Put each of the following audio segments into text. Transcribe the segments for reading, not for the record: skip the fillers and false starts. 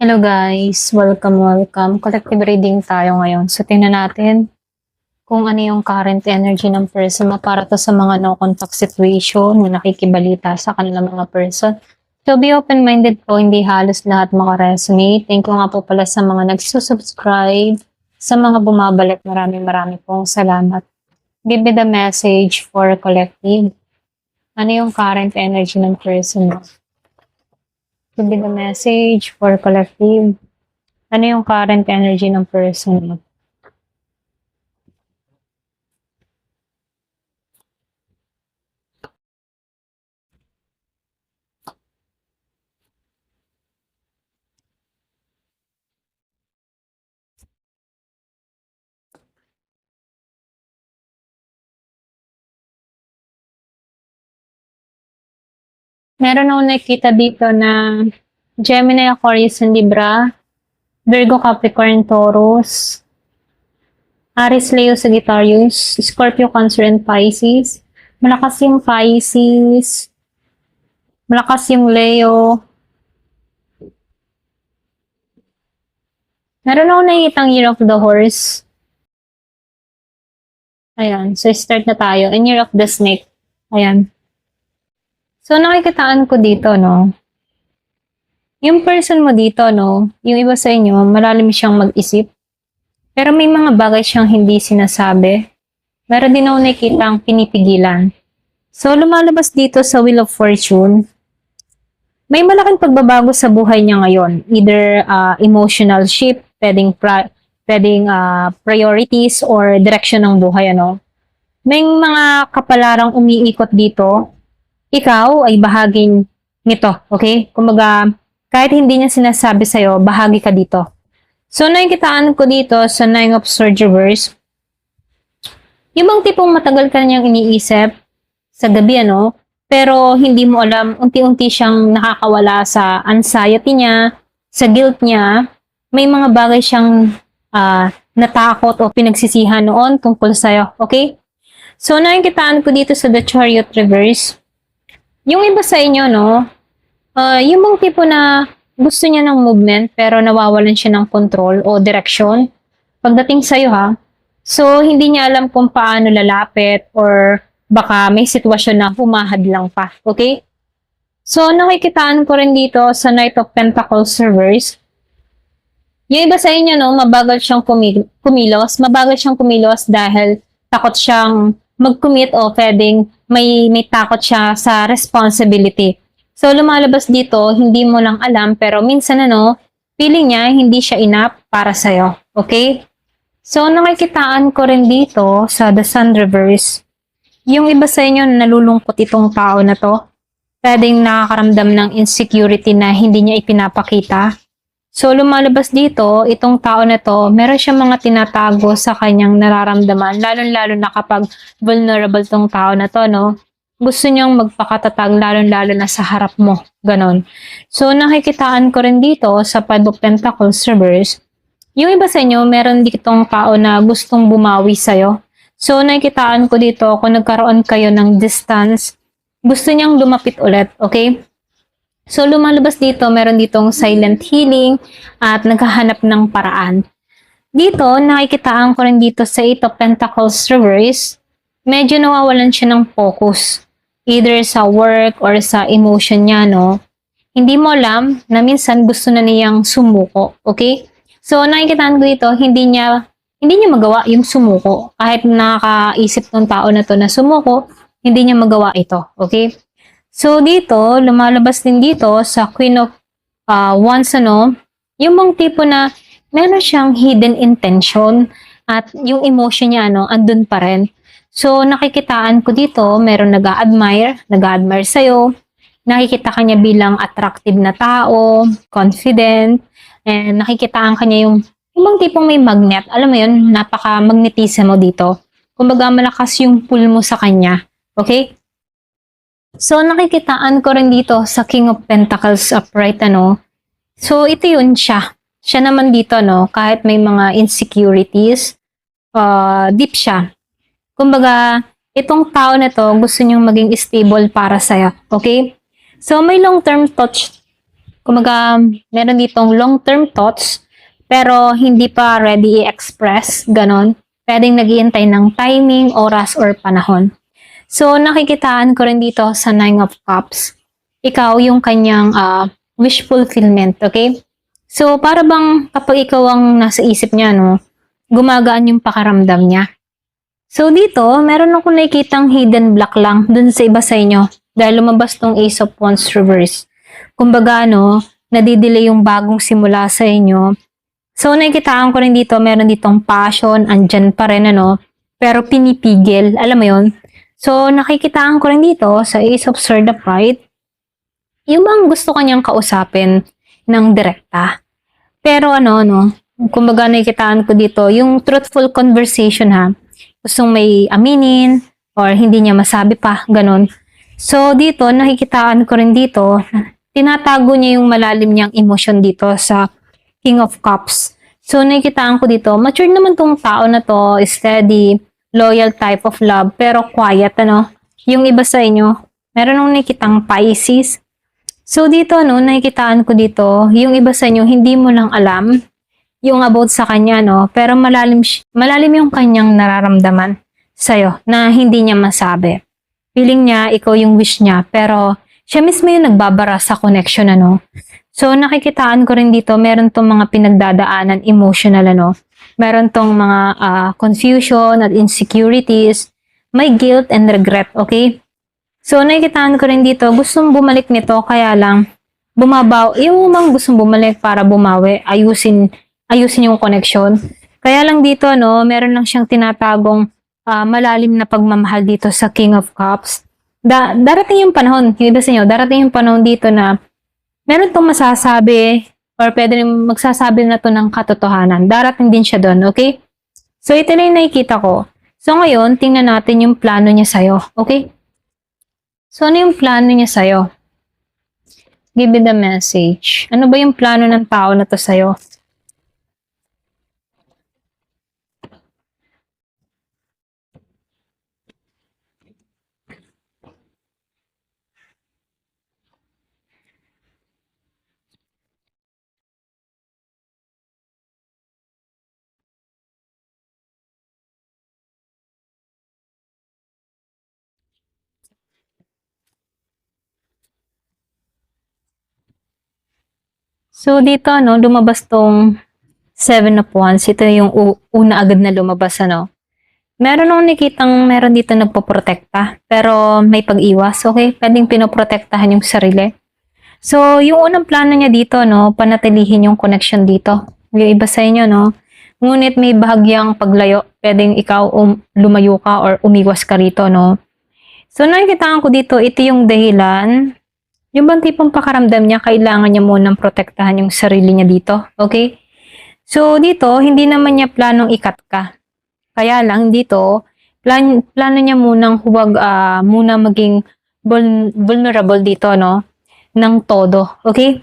Hello guys, welcome. Collective reading tayo ngayon. So tingnan natin kung ano yung current energy ng person mo para to sa mga no contact situation na nakikibalita sa kanilang mga person. So be open-minded po, hindi halos lahat makaresonate. Thank you nga po pala sa mga nagsusubscribe, sa mga bumabalik. Maraming pong salamat. Give me the message for collective. Ano yung current energy ng person mo? Give me the message for collective. Ano yung current energy ng person mo? Meron akong nakikita dito na Gemini, Aquarius, and Libra, Virgo, Capricorn, Taurus, Aries, Leo, Sagittarius, Scorpio, Cancer, and Pisces. Malakas yung Pisces, malakas yung Leo. Meron akong nakikitang Year of the Horse. Ayan, so start na tayo. And Year of the Snake. Ayan. So nakikitaan ko dito, no? Yung person mo dito, no? Yung iba sa inyo, malalim siyang mag-isip. Pero may mga bagay siyang hindi sinasabi. Meron din ako nakikita ang pinipigilan. So, lumalabas dito sa Wheel of Fortune. May malaking pagbabago sa buhay niya ngayon. Either emotional shift, pwedeng priorities or direction ng buhay, ano. May mga kapalarang umiikot dito. Ikaw ay bahaging nito, okay? Kumbaga, kahit hindi niya sinasabi sa'yo, bahagi ka dito. So, nakikitaan ko dito sa Nine of Swords Reverse, yung bang tipong matagal ka niyang iniisip sa gabi, ano, pero hindi mo alam, unti-unti siyang nakakawala sa anxiety niya, sa guilt niya, may mga bagay siyang natakot o pinagsisihan noon tungkol sa'yo, okay? So, nakikitaan ko dito sa The Chariot Reverse, yung iba sa inyo, no, yung bang tipo na gusto niya ng movement pero nawawalan siya ng control o direction pagdating sa'yo, ha. So, hindi niya alam kung paano lalapit or baka may sitwasyon na humahad lang pa. Okay? So, nakikitaan ko rin dito sa Knight of Pentacles Reverse. Yung iba sa inyo, no, mabagal siyang kumilos. Mabagal siyang kumilos dahil takot siyang mag-commit o pwedeng may takot siya sa responsibility. So, lumalabas dito, hindi mo lang alam, pero minsan, ano, feeling niya, hindi siya enough para sa'yo. Okay? So, nakikitaan ko rin dito sa The Sun Reverse. Yung iba sa inyo, nalulungkot itong tao na to. Pwedeng nakakaramdam ng insecurity na hindi niya ipinapakita. So, lumalabas dito, itong tao na to, meron siyang mga tinatago sa kanyang nararamdaman, lalo-lalo na kapag vulnerable tong tao na to, no? Gusto niyang magpakatatag, lalo-lalo na sa harap mo. Ganon. So, nakikitaan ko rin dito sa Five of Pentacles Reverse. Yung iba sa inyo, meron ditong tao na gustong bumawi sa'yo. So, nakikitaan ko dito kung nagkaroon kayo ng distance, gusto niyang lumapit ulit, okay? So, lumalabas dito, meron ditong silent healing at naghahanap ng paraan. Dito, nakikitaan ko rin dito sa Eight of Pentacles Reverse, medyo nawawalan siya ng focus. Either sa work or sa emotion niya, no? Hindi mo alam na minsan gusto na niyang sumuko, okay? So, nakikitaan ko dito, hindi niya magawa yung sumuko. Kahit nakakaisip ng tao na to na sumuko, hindi niya magawa ito, okay? So, dito, lumalabas din dito sa Queen of Wands, ano, yung mga tipo na meron siyang hidden intention at yung emotion niya, ano, andun pa rin. So, nakikitaan ko dito, meron nag-a-admire sa'yo. Nakikita ka niya bilang attractive na tao, confident, and nakikitaan ka niya yung bang tipong may magnet. Alam mo yun, napaka-magnetism mo dito. Kumbaga, malakas yung pull mo sa kanya. Okay? So, nakikitaan ko rin dito sa King of Pentacles upright, ano. So, ito yun siya. Siya naman dito, no, kahit may mga insecurities, deep siya. Kumbaga, itong tao na to, gusto niyang maging stable para sa'yo. Okay? So, may long-term Kumaga, meron ditong long-term thoughts, pero hindi pa ready i-express, ganon. Pwedeng nag-iintay ng timing, oras, or panahon. So, nakikitaan ko rin dito sa Nine of Cups. Ikaw yung kanyang wish fulfillment, okay? So, para bang kapag ikaw ang nasa isip niya, no, gumagaan yung pakaramdam niya. So, dito, meron akong nakikitang hidden block lang dun sa iba sa inyo dahil lumabas tong Ace of Wands reverse. Kumbaga, no, nadidelay yung bagong simula sa inyo. So, nakikitaan ko rin dito, meron ditong passion, andyan pa rin, ano, pero pinipigil, alam mo yon. So, nakikitaan ko rin dito sa Ace of Swords upright, yung bang gusto kanyang kausapin ng direkta. Pero ano, no, kumbaga nakikitaan ko dito, yung truthful conversation ha, gustong may aminin, or hindi niya masabi pa, ganun. So, dito, nakikitaan ko rin dito, tinatago niya yung malalim niyang emosyon dito sa King of Cups. So, nakikitaan ko dito, mature naman tong tao na to, steady, loyal type of love, pero quiet, ano. Yung iba sa inyo, meron nung nakikitang Pisces. So, dito, no, nakikitaan ko dito, yung iba sa inyo, hindi mo lang alam yung about sa kanya, no, pero malalim yung kanyang nararamdaman sa'yo na hindi niya masabi. Feeling niya, ikaw yung wish niya, pero siya mismo yung nagbabara sa connection, ano. So, nakikitaan ko rin dito, meron tong mga pinagdadaanan emotional, ano. Meron tong mga confusion at insecurities, may guilt and regret, okay? So, nakikitaan ko rin dito, gustong bumalik nito, kaya lang, yung mga gustong bumalik para bumawi, ayusin yung connection. Kaya lang dito, no, meron lang siyang tinatagong malalim na pagmamahal dito sa King of Cups. Darating yung panahon, yung iba sa inyo, darating yung panahon dito na meron tong masasabi, or pwede rin magsasabi na to ng katotohanan. Darating din siya doon, okay? So, ito na yung nakikita ko. So, ngayon, tingnan natin yung plano niya sa'yo, okay? So, ano yung plano niya sa'yo? Give me the message. Ano ba yung plano ng tao na to sa'yo? So, dito, no, lumabas tong Seven of Wands. Ito yung una agad na lumabas, ano. Meron akong nakitang meron dito nagpoprotekta, pero may pag-iwas, okay? Pwedeng pinoprotektahan yung sarili. So, yung unang plano niya dito, no, panatilihin yung connection dito. Yung iba sa inyo, no. Ngunit may bahagyang paglayo. Pwedeng ikaw lumayo ka or umiwas ka rito, no. So, nakikita ko dito, ito yung dahilan. Yung bang tipong pakaramdam niya, kailangan niya munang protektahan yung sarili niya dito. Okay? So, dito, hindi naman niya planong ikat ka. Kaya lang, dito, plano niya munang huwag muna maging vulnerable dito, no? Ng todo. Okay?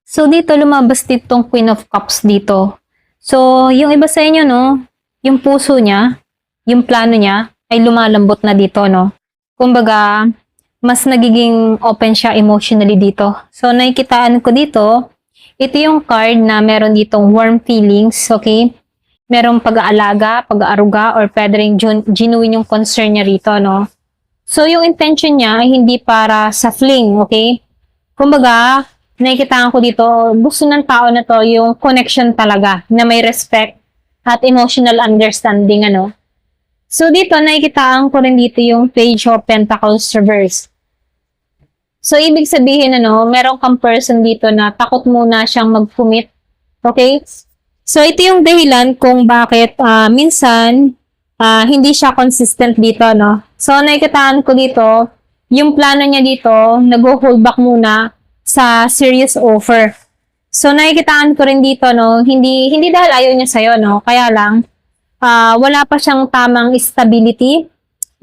So, dito, lumabas ditong Queen of Cups dito. So, yung iba sa inyo, no? Yung puso niya, yung plano niya, ay lumalambot na dito, no? Kumbaga, mas nagiging open siya emotionally dito. So, nakikitaan ko dito, ito yung card na meron ditong warm feelings, okay? Merong pag-aalaga, pag-aaruga, or pwede rin genuine yung concern niya rito, no? So, yung intention niya ay hindi para sa fling, okay? Kumbaga, nakikitaan ko dito, gusto ng tao na to yung connection talaga, na may respect at emotional understanding, ano? So, dito, nakikitaan ko rin dito yung Page of Pentacles reverse. So, ibig sabihin, ano, meron kang person dito na takot muna siyang mag-commit. Okay? So, ito yung dahilan kung bakit minsan hindi siya consistent dito, no? So, nakikitaan ko dito, yung plano niya dito, nag-hold back muna sa serious offer. So, nakikitaan ko rin dito, no? Hindi dahil ayaw niya sa'yo, no? Kaya lang, wala pa siyang tamang stability.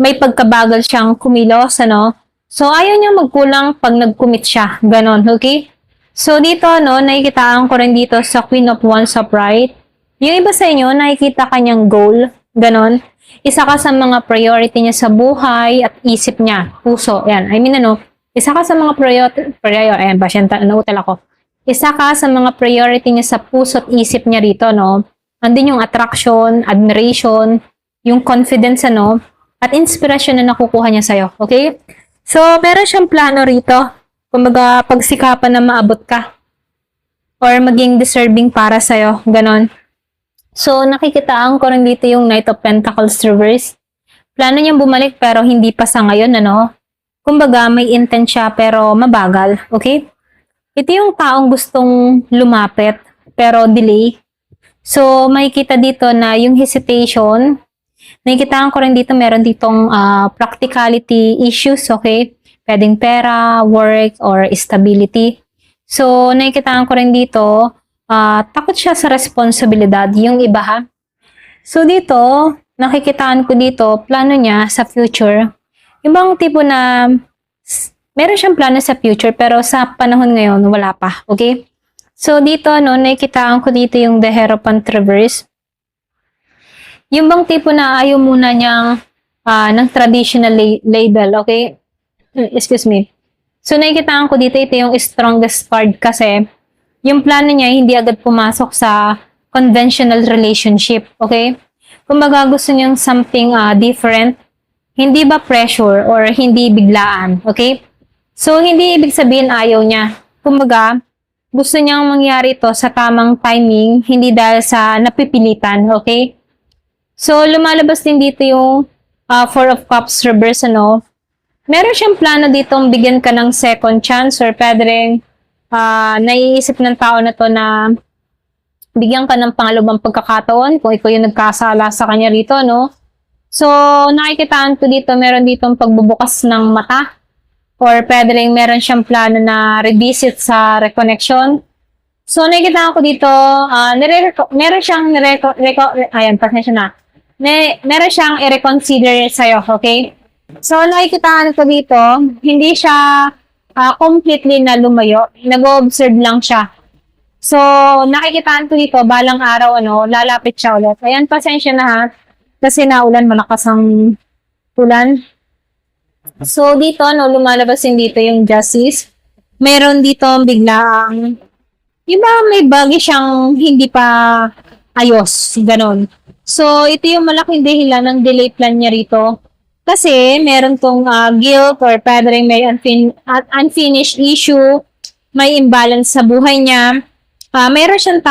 May pagkabagal siyang kumilos, ano? So, ayaw niya magkulang pag nag-commit siya. Ganon, okay? So, dito, no, nakikitaan ko rin dito sa Queen of Wands upright. Yung iba sa inyo, nakikita kanyang goal. Ganon. Isa ka sa mga priority niya sa buhay at isip niya. Puso. Yan. I mean, ano, Isa ka sa mga ayan ba, nautal ako. Isa ka sa mga priority niya sa puso't isip niya rito, no? Andun yung attraction, admiration, yung confidence, ano, at inspirasyon na nakukuha niya sa'yo, okay? So, meron siyang plano rito. Kumbaga, pagsikapan na maabot ka. Or maging deserving para sa'yo, ganon. So, nakikitaan ko rin dito yung Knight of Pentacles reverse. Plano niyang bumalik pero hindi pa sa ngayon, ano? Kumbaga, may intent siya pero mabagal, okay? Ito yung taong gustong lumapit pero delay. So, makikita dito na yung hesitation, nakikitaan ko rin dito meron ditong practicality issues, okay? Pwedeng pera, work, or stability. So, nakikitaan ko rin dito, takot siya sa responsibilidad, yung iba ha. So, dito, nakikitaan ko dito, plano niya sa future. Yung bang tipo na meron siyang plano sa future pero sa panahon ngayon wala pa, okay? So dito no, nakikitaan ko dito yung The Hierophant reverse. Yung bang tipo na ayaw muna niyang ng traditional label, okay? Excuse me. So nakikitaan ko dito ito yung strongest card kasi yung plano niya hindi agad pumasok sa conventional relationship, okay? Kumbaga gusto niyang something different. Hindi ba pressure or hindi biglaan, okay? So, hindi ibig sabihin ayaw niya. Kumbaga, gusto niyang mangyari ito sa tamang timing, hindi dahil sa napipilitan, okay? So, lumalabas din dito yung Four of Cups reverse, ano? Meron siyang plano ditong bigyan ka ng second chance or pwede rin naiisip ng tao na to na bigyan ka ng pangalawang pagkakataon kung ikaw yung nagkasala sa kanya rito, no? So, nakikitaan ko dito, meron ditong pagbubukas ng mata or pwede rin meron siyang plano na revisit sa reconnection. So, nakikitaan ko dito, meron siyang pasensya na. Meron siyang i-reconsider sa'yo, okay? So, nakikitaan ko dito, hindi siya completely na lumayo. Nag-observe lang siya. So, nakikitaan ko dito, balang araw, lalapit siya ulit. Ayan, pasensya na ha. Kasi naulan, malakas ang ulan. So, dito, lumalabas din dito yung Justice. Meron dito biglaang, may bagay siyang hindi pa ayos, ganon. So, ito yung malaking dahilan ng delay plan niya rito. Kasi, meron tong guilt or pwede rin may unfinished issue, may imbalance sa buhay niya. Meron siyang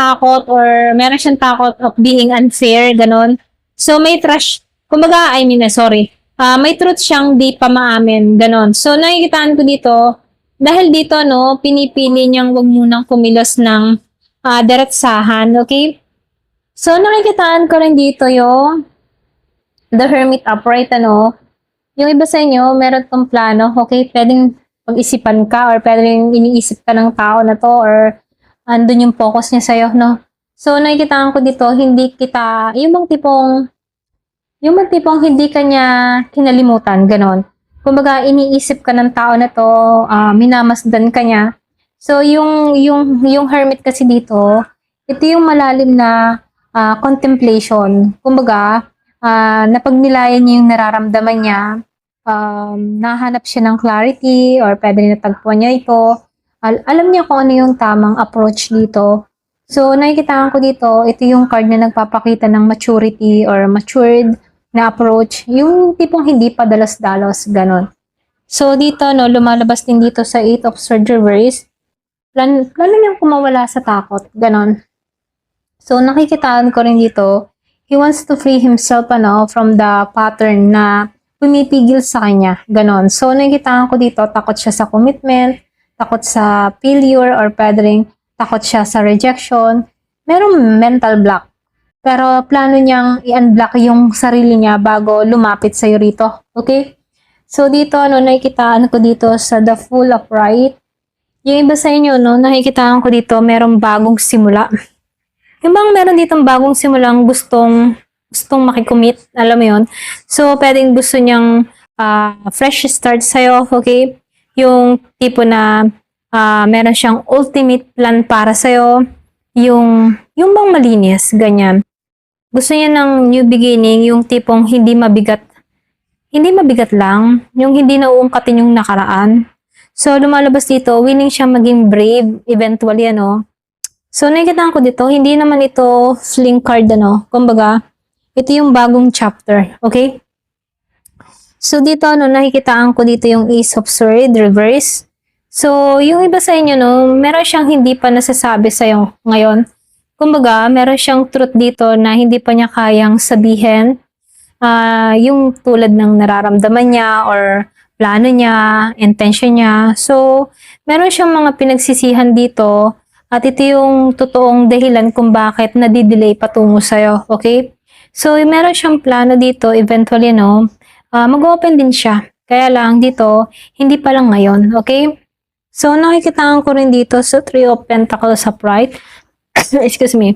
takot of being unfair, ganon. So, may may truth siyang di pa maamin, ganon. So, nakikitaan ko dito, dahil dito, pinipili niyang wag munang kumilos ng diretsahan, okay? So, nakikitaan ko rin dito yung The Hermit upright, yung iba sa inyo, meron tong plano, okay? Pwedeng pag-isipan ka or pwedeng iniisip ka ng tao na to or andun yung focus niya sa'yo, no? So, nakikitaan ko dito, yung bang tipong hindi ka niya kinalimutan, ganon. Kumbaga, iniisip ka ng tao na to, minamasdan ka niya. So, yung hermit kasi dito, ito yung malalim na contemplation. Kumbaga, napagnilayan niya yung nararamdaman niya, nahanap siya ng clarity, or pwede rin natagpuan niya ito. Alam niya kung ano yung tamang approach dito. So, nakikitaan ko dito, ito yung card na nagpapakita ng maturity or matured na approach. Yung tipong hindi pa dalos-dalos, ganon. So, dito, lumalabas din dito sa 8 of Swords reverse. Plano niyang kumawala sa takot, ganon. So, nakikitaan ko rin dito, he wants to free himself, from the pattern na pumipigil sa kanya, ganon. So, nakikitaan ko dito, takot siya sa commitment, takot sa failure, or pwede rin takot siya sa rejection. Merong mental block. Pero plano niyang i-unblock yung sarili niya bago lumapit sa'yo rito. Okay? So dito, nakikitaan ko dito sa The Fool upright. Yung iba sa inyo, nakikitaan ko dito, merong bagong simula. Yung bang meron ditong bagong simulang gustong makicommit, alam mo yun? So, pwedeng gusto niyang fresh start sa'yo, okay? Yung tipo na meron siyang ultimate plan para sa'yo, yung bang malinis, ganyan. Gusto niya ng new beginning, yung tipong hindi mabigat lang, yung hindi nauungkatin yung nakaraan. So, lumalabas dito, willing siya maging brave eventually, ano. So, nakikita ko dito, hindi naman ito fling card, ano. Kumbaga, ito yung bagong chapter, okay? So, dito, ano, nakikitaan ko dito yung Ace of Swords, reverse. So, yung iba sa inyo, no, meron siyang hindi pa nasasabi sa'yo ngayon. Kumbaga, meron siyang truth dito na hindi pa niya kayang sabihin. Yung tulad ng nararamdaman niya or plano niya, intention niya. So, meron siyang mga pinagsisihan dito at ito yung totoong dahilan kung bakit nadidelay patungo sa'yo, okay? So, meron siyang plano dito, eventually, no, mag-open din siya. Kaya lang dito, hindi pa lang ngayon, okay? So, nakikitaan ko rin dito sa Three of Pentacles upright. Excuse me.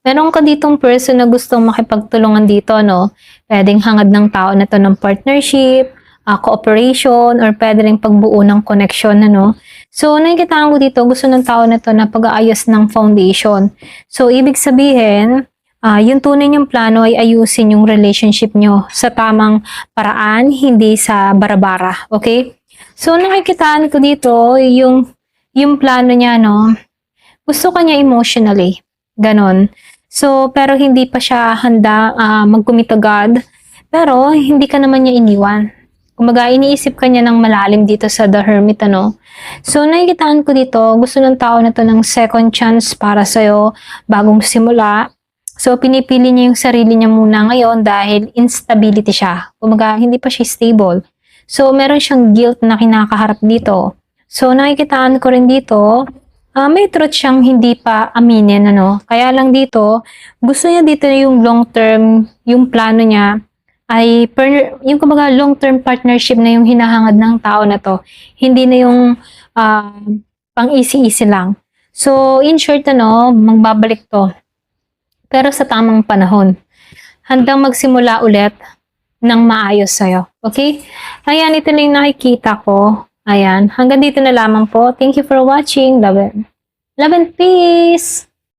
Meron ka ditong person na gustong makipagtulungan dito, no? Pwedeng hangad ng tao na to ng partnership, cooperation, or pwede rin pagbuo ng connection, ano? So, nakikitaan ko dito, gusto ng tao na to na pag-aayos ng foundation. So, ibig sabihin, yung tunay niyong plano ay ayusin yung relationship nyo sa tamang paraan, hindi sa barabara, okay? So, nakikitaan ko dito, yung plano niya, no? Gusto ka niya emotionally, ganon. So, pero hindi pa siya handa mag-commit agad. Pero, hindi ka naman niya iniwan. Kumbaga, iniisip ka niya ng malalim dito sa The Hermit, ano? So, nakikitaan ko dito, gusto ng tao na to ng second chance para sa'yo, bagong simula. So, pinipili niya yung sarili niya muna ngayon dahil instability siya. Kumbaga, hindi pa siya stable. So, meron siyang guilt na kinakaharap dito. So, nakikitaan ko rin dito, may truth siyang hindi pa aminin, ano. Kaya lang dito, gusto niya dito yung long term, yung plano niya, ay yung kumbaga long-term partnership na yung hinahangad ng tao na to. Hindi na yung pang easy-easy lang. So, in short, ano, magbabalik to. Pero sa tamang panahon. Handang magsimula ulit ng maayos sa'yo. Okay? Ayan, ito lang yung nakikita ko. Ayan, hanggang dito na lamang po. Thank you for watching. Love and peace!